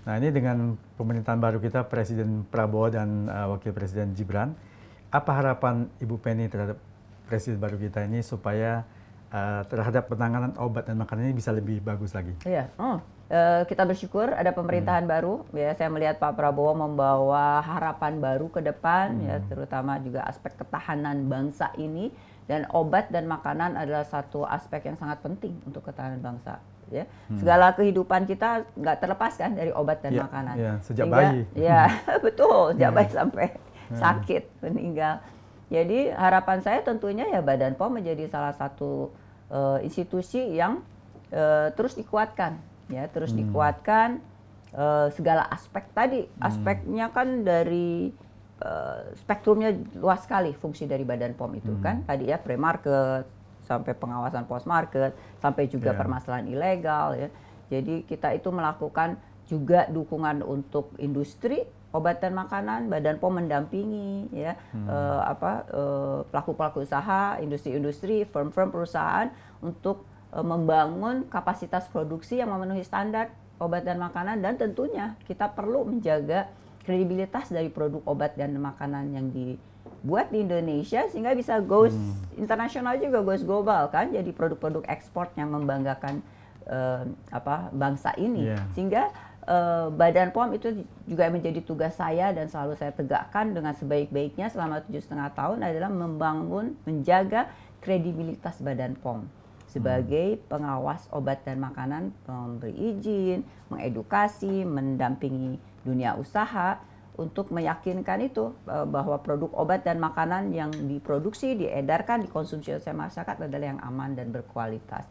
Nah ini dengan pemerintahan baru kita, Presiden Prabowo dan Wakil Presiden Gibran, apa harapan Ibu Penny terhadap Presiden baru kita ini supaya terhadap penanganan obat dan makanan ini bisa lebih bagus lagi? Iya, kita bersyukur ada pemerintahan baru. Ya, saya melihat Pak Prabowo membawa harapan baru ke depan, ya, terutama juga aspek ketahanan bangsa ini. Dan obat dan makanan adalah satu aspek yang sangat penting untuk ketahanan bangsa. Ya, segala kehidupan kita nggak terlepas kan dari obat dan makanan. Ya, sejak bayi. Ya, betul, sejak bayi sampai sakit, meninggal. Jadi harapan saya tentunya ya Badan POM menjadi salah satu institusi yang terus dikuatkan, ya, terus dikuatkan segala aspek tadi. Aspeknya kan dari spektrumnya luas sekali fungsi dari Badan POM itu kan. Tadi ya pre-market, sampai pengawasan post-market, sampai juga permasalahan ilegal, ya. Jadi kita itu melakukan juga dukungan untuk industri obat dan makanan. Badan POM mendampingi, ya, pelaku-pelaku usaha, industri-industri, firm-firm perusahaan untuk membangun kapasitas produksi yang memenuhi standar obat dan makanan. Dan tentunya kita perlu menjaga kredibilitas dari produk obat dan makanan yang dibuat di Indonesia sehingga bisa goes internasional juga, goes global kan, jadi produk-produk ekspor yang membanggakan bangsa ini. Sehingga Badan POM itu juga menjadi tugas saya dan selalu saya tegakkan dengan sebaik-baiknya selama 7,5 tahun adalah membangun, menjaga kredibilitas Badan POM sebagai pengawas obat dan makanan, memberi izin, mengedukasi, mendampingi dunia usaha untuk meyakinkan itu bahwa produk obat dan makanan yang diproduksi, diedarkan, dikonsumsi oleh masyarakat adalah yang aman dan berkualitas.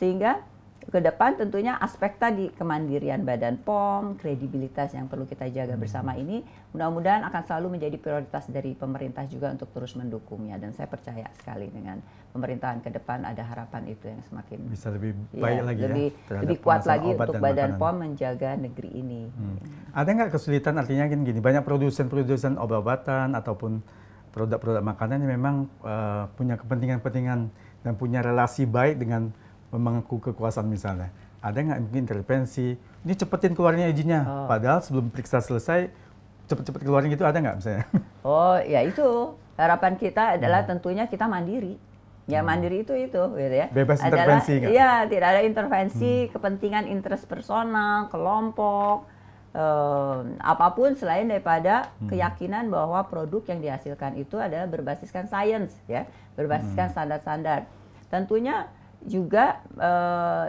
Sehingga ke depan tentunya aspek tadi kemandirian Badan POM, kredibilitas yang perlu kita jaga bersama ini mudah-mudahan akan selalu menjadi prioritas dari pemerintah juga untuk terus mendukungnya. Dan saya percaya sekali dengan pemerintahan ke depan ada harapan itu yang semakin bisa lebih baik lagi, lebih kuat lagi untuk Badan POM menjaga negeri ini. Ada nggak kesulitan, artinya kan gini, banyak produsen-produsen obat-obatan ataupun produk-produk makanan yang memang punya kepentingan-kepentingan dan punya relasi baik dengan pemangku kekuasaan misalnya. Ada nggak mungkin intervensi, ini cepetin keluarnya izinnya, padahal sebelum periksa selesai cepet-cepet keluarin gitu, ada nggak misalnya? Oh ya, itu harapan kita adalah tentunya kita mandiri. Ya mandiri itu gitu ya. Bebas intervensi nggak? Iya, tidak ada intervensi, kepentingan interest personal, kelompok, apapun selain daripada keyakinan bahwa produk yang dihasilkan itu adalah berbasiskan sains, ya, berbasiskan standar-standar. Tentunya juga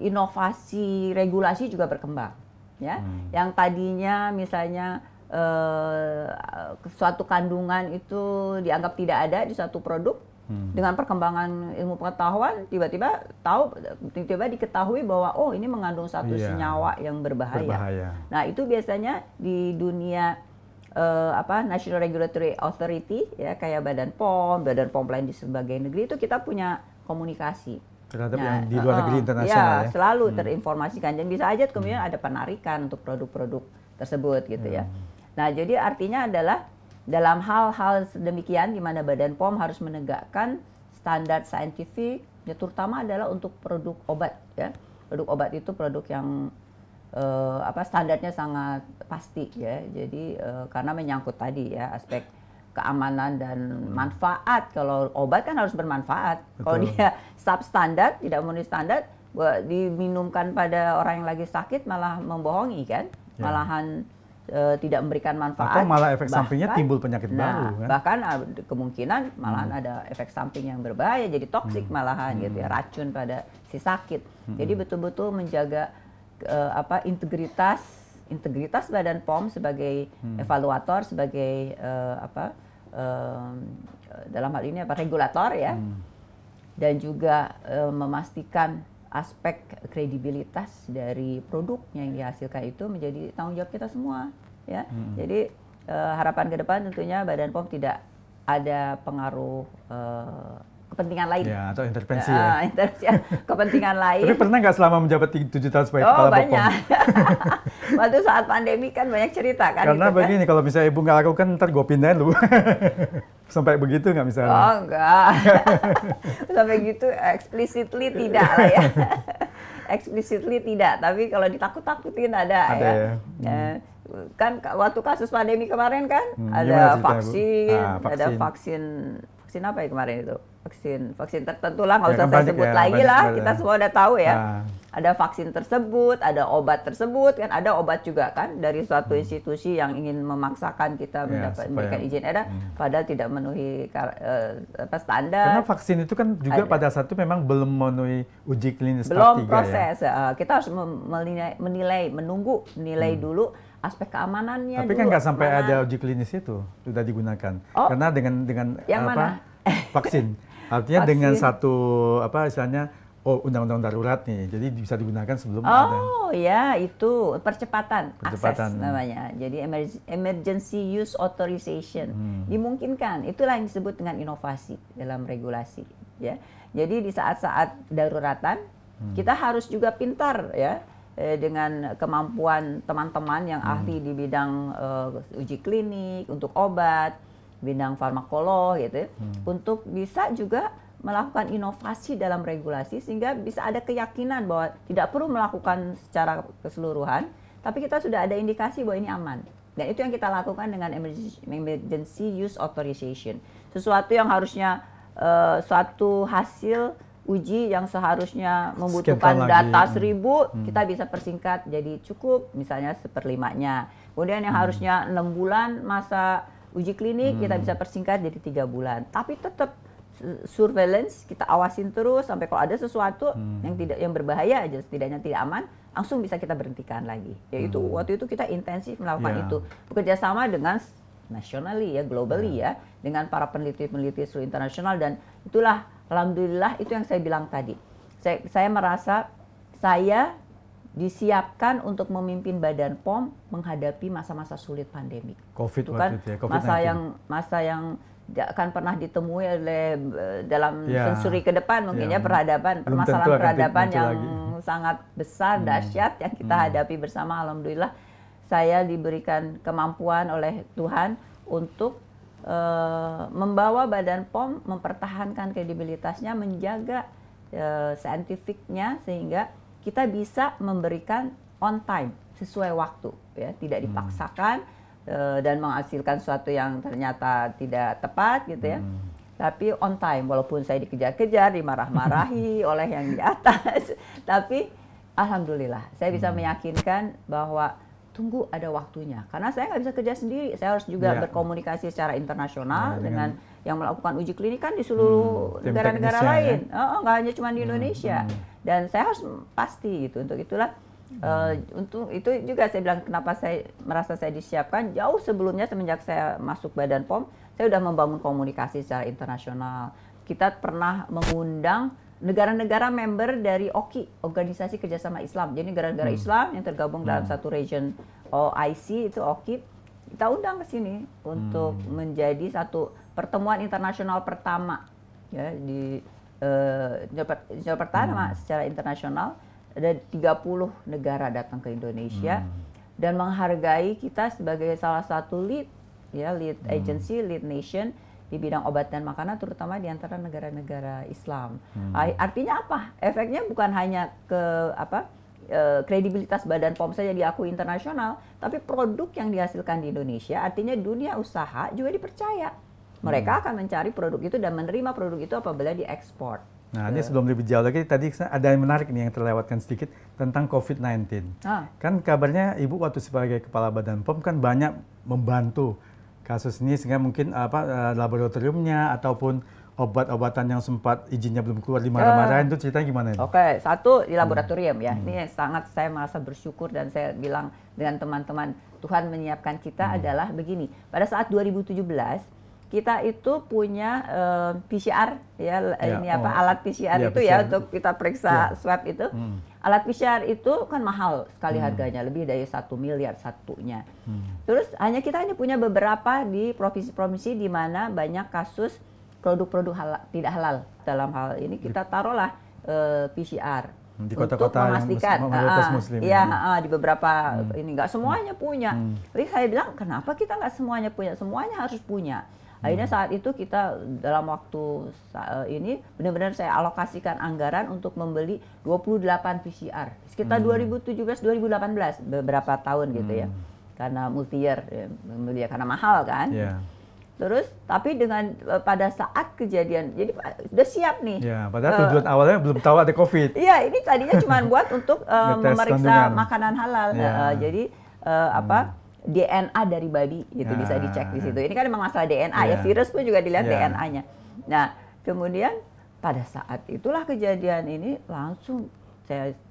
inovasi regulasi juga berkembang, ya. Yang tadinya misalnya suatu kandungan itu dianggap tidak ada di suatu produk, dengan perkembangan ilmu pengetahuan tiba-tiba diketahui bahwa oh ini mengandung satu senyawa yang berbahaya. Nah itu biasanya di dunia National Regulatory Authority, ya, kayak Badan POM lain di sebagai negeri itu kita punya komunikasi terhadap yang di luar negeri internasional, ya, selalu terinformasikan dan bisa aja kemudian ada penarikan untuk produk-produk tersebut gitu ya. Nah jadi artinya adalah dalam hal-hal demikian di mana Badan POM harus menegakkan standar saintifik, ya, terutama adalah untuk produk obat, ya. Produk obat itu produk yang standarnya sangat pasti, ya. Jadi karena menyangkut tadi, ya, aspek keamanan dan manfaat. Kalau obat kan harus bermanfaat. Kalau dia substandar, tidak memenuhi standar, diminumkan pada orang yang lagi sakit malah membohongi kan, malahan tidak memberikan manfaat. Atau malah efek sampingnya timbul penyakit baru. Kan? Bahkan kemungkinan malahan ada efek samping yang berbahaya, jadi toksik malahan gitu ya, racun pada si sakit. Jadi betul-betul menjaga integritas Badan POM sebagai evaluator, sebagai dalam hal ini regulator, ya, dan juga memastikan aspek kredibilitas dari produk yang dihasilkan itu menjadi tanggung jawab kita semua, ya. Jadi harapan ke depan tentunya Badan POM tidak ada pengaruh kepentingan lain, ya, atau intervensi, kepentingan lain. Tapi pernah nggak selama menjabat 7 tahun sebagai kepala BPOM? Banyak. Waktu saat pandemi kan banyak cerita kan. Karena begini, kan? Kalau misalnya ibu nggak lakukan, ntar gue pindahin lu. Sampai begitu nggak misalnya? Oh enggak. Sampai gitu explicitly tidak lah, ya. explicitly tidak, tapi kalau ditakut-takutin ada ya. Kan waktu kasus pandemi kemarin kan ada vaksin apa ya kemarin itu? Vaksin tertentu lah, nggak usah saya sebut lagi lah, kita semua udah tahu ya. Ada vaksin tersebut, ada obat tersebut, kan ada obat juga kan dari suatu institusi yang ingin memaksakan kita memberikan izin edar, padahal tidak memenuhi standar. Karena vaksin itu kan juga pada saat itu memang belum memenuhi uji klinis belum 3 proses. Ya. Kita harus menunggu dulu aspek keamanannya. Tapi kan nggak sampai ada uji klinis itu sudah digunakan. Karena dengan vaksin. Artinya vaksin. Dengan satu istilahnya undang-undang darurat nih, jadi bisa digunakan sebelum ada. Oh ya, itu percepatan akses namanya. Jadi emergency use authorization dimungkinkan. Itulah yang disebut dengan inovasi dalam regulasi. Ya, jadi di saat-saat daruratan kita harus juga pintar ya dengan kemampuan teman-teman yang ahli di bidang uji klinik untuk obat, bidang farmakolog gitu, untuk bisa juga melakukan inovasi dalam regulasi sehingga bisa ada keyakinan bahwa tidak perlu melakukan secara keseluruhan, tapi kita sudah ada indikasi bahwa ini aman. Dan itu yang kita lakukan dengan emergency use authorization. Sesuatu yang harusnya suatu hasil uji yang seharusnya membutuhkan data 1000, kita bisa persingkat jadi cukup, misalnya 1/5-nya. Kemudian yang harusnya 6 bulan masa uji klinik, kita bisa persingkat jadi 3 bulan. Tapi tetap surveillance, kita awasin terus sampai kalau ada sesuatu yang berbahaya aja, setidaknya tidak aman, langsung bisa kita berhentikan lagi. Yaitu waktu itu kita intensif melakukan itu, bekerja sama dengan nationally ya, globally ya, dengan para peneliti-peneliti seluruh internasional, dan itulah alhamdulillah itu yang saya bilang tadi. Saya merasa saya disiapkan untuk memimpin Badan POM menghadapi masa-masa sulit pandemi. COVID kan ya, masa yang tidak akan pernah ditemui oleh dalam sensuri ke depan mungkin ya, permasalahan peradaban yang sangat besar, dahsyat yang kita hadapi bersama. Alhamdulillah saya diberikan kemampuan oleh Tuhan untuk membawa Badan POM mempertahankan kredibilitasnya, menjaga saintifiknya sehingga kita bisa memberikan on time sesuai waktu ya, tidak dipaksakan dan menghasilkan sesuatu yang ternyata tidak tepat gitu ya. Tapi on time, walaupun saya dikejar-kejar, dimarah-marahi oleh yang di atas, tapi alhamdulillah saya bisa meyakinkan bahwa tunggu ada waktunya. Karena saya nggak bisa kerja sendiri, saya harus juga berkomunikasi secara internasional dengan yang melakukan uji klinik kan di seluruh negara-negara lain. Nggak hanya cuma di Indonesia. Dan saya harus pasti gitu. Untuk itulah untuk itu juga saya bilang kenapa saya merasa saya disiapkan jauh sebelumnya. Semenjak saya masuk Badan POM, saya sudah membangun komunikasi secara internasional. Kita pernah mengundang negara-negara member dari OKI, Organisasi Kerjasama Islam. Jadi negara-negara Islam yang tergabung dalam satu region OIC, itu OKI, kita undang ke sini untuk menjadi satu pertemuan internasional pertama ya di pertama secara internasional. Ada 30 negara datang ke Indonesia dan menghargai kita sebagai salah satu lead agency, lead nation di bidang obat dan makanan, terutama di antara negara-negara Islam. Artinya apa? Efeknya bukan hanya ke kredibilitas Badan POM saja diakui internasional, tapi produk yang dihasilkan di Indonesia, artinya dunia usaha juga dipercaya. Mereka akan mencari produk itu dan menerima produk itu apabila diekspor. Nah, ini sebelum lebih jauh lagi, tadi ada yang menarik nih yang terlewatkan sedikit tentang COVID-19. Kan kabarnya Ibu waktu sebagai Kepala Badan POM kan banyak membantu kasus ini, sehingga mungkin laboratoriumnya ataupun obat-obatan yang sempat izinnya belum keluar dimarah-marahin, itu ceritanya gimana? Oke, satu di laboratorium ya. Ini sangat saya merasa bersyukur dan saya bilang dengan teman-teman, Tuhan menyiapkan kita adalah begini. Pada saat 2017 kita itu punya PCR alat PCR itu PCR untuk kita periksa swab itu. Alat PCR itu kan mahal sekali harganya, lebih dari 1 miliar satunya. Terus kita hanya punya beberapa di provinsi-provinsi di mana banyak kasus produk-produk tidak halal. Dalam hal ini kita taruhlah PCR di untuk memastikan Muslim, di beberapa ini nggak semuanya punya. Jadi saya bilang kenapa kita nggak semuanya punya? Semuanya harus punya. Akhirnya saat itu kita dalam waktu ini benar-benar saya alokasikan anggaran untuk membeli 28 PCR. Sekitar 2017-2018 beberapa tahun gitu ya. Karena multi year ya, karena mahal kan. Yeah. Terus tapi dengan pada saat kejadian, jadi udah siap nih. Ya, padahal tujuan awalnya belum tahu ada COVID. Iya, ini tadinya cuma buat untuk memeriksa kandungan. makanan halal. Ya. Jadi DNA dari babi gitu bisa dicek di situ. Ini kan memang masalah DNA ya, virus pun juga dilihat DNA-nya. Nah, kemudian pada saat itulah kejadian ini langsung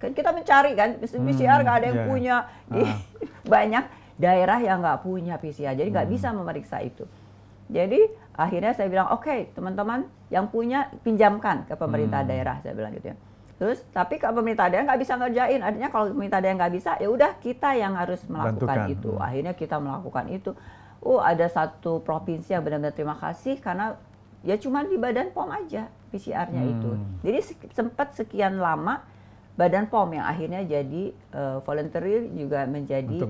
kan kita mencari kan PCR nggak ada yang punya di banyak daerah yang nggak punya PCR, jadi nggak bisa memeriksa itu. Jadi akhirnya saya bilang oke, teman-teman yang punya pinjamkan ke pemerintah daerah, saya bilang gitu ya. Terus tapi kalau pemerintah daerah nggak bisa ngerjain, artinya kalau pemerintah daerah nggak bisa, ya udah kita yang harus melakukan itu. Akhirnya kita melakukan itu. Ada satu provinsi yang benar-benar terima kasih karena ya cuma di Badan POM aja PCR-nya itu. Jadi sempat sekian lama Badan POM yang akhirnya jadi voluntary juga menjadi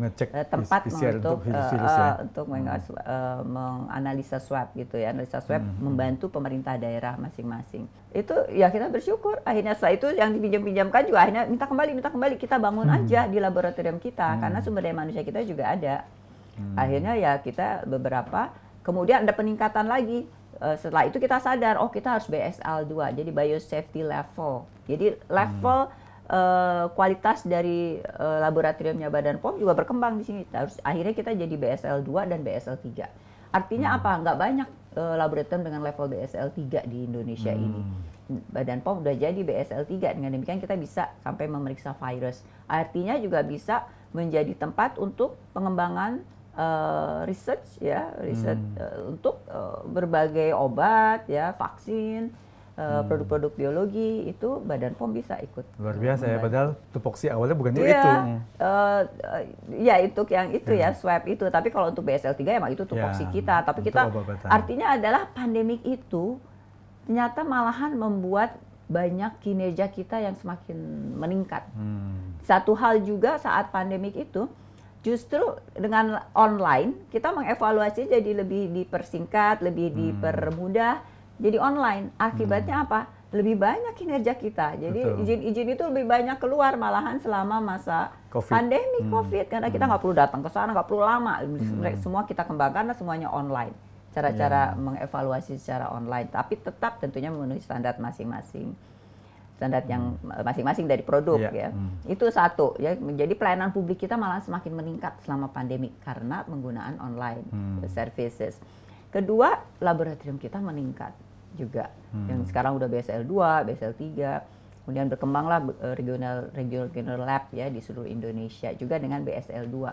tempat untuk menganalisa swab gitu ya, analisa swab membantu pemerintah daerah masing-masing. Itu ya kita bersyukur akhirnya setelah itu yang dipinjam-pinjamkan juga akhirnya minta kembali kita bangun aja di laboratorium kita karena sumber daya manusia kita juga ada. Akhirnya ya kita beberapa kemudian ada peningkatan lagi. Setelah itu kita sadar kita harus BSL-2 jadi biosafety level. Jadi level kualitas dari laboratoriumnya Badan POM juga berkembang di sini. Akhirnya kita jadi BSL-2 dan BSL-3. Artinya apa? Nggak banyak laboratorium dengan level BSL-3 di Indonesia ini. Badan POM udah jadi BSL-3. Dengan demikian kita bisa sampai memeriksa virus. Artinya juga bisa menjadi tempat untuk pengembangan research ya, untuk berbagai obat ya, vaksin. Produk-produk biologi itu Badan POM bisa ikut. Luar biasa ya, padahal tupoksi awalnya bukan itu. Ya itu yang itu ya, swab itu. Tapi kalau untuk BSL-3 emang itu tupoksi kita. Tapi kita artinya adalah pandemik itu ternyata malahan membuat banyak kinerja kita yang semakin meningkat. Satu hal juga saat pandemik itu, justru dengan online kita mengevaluasi jadi lebih dipersingkat, lebih dipermudah. Jadi online, akibatnya apa? Lebih banyak kinerja kita. Jadi izin-izin itu lebih banyak keluar malahan selama masa pandemi COVID. Karena kita nggak perlu datang ke sana, nggak perlu lama. Semua kita kembangkan, karena semuanya online. Cara-cara mengevaluasi secara online. Tapi tetap tentunya memenuhi standar masing-masing. Standar yang masing-masing dari produk ya. Itu satu. Ya. Jadi pelayanan publik kita malah semakin meningkat selama pandemi. Karena penggunaan online services. Kedua, laboratorium kita meningkat juga. Yang sekarang udah BSL-2, BSL-3, kemudian berkembanglah regional lab ya di seluruh Indonesia juga dengan BSL-2.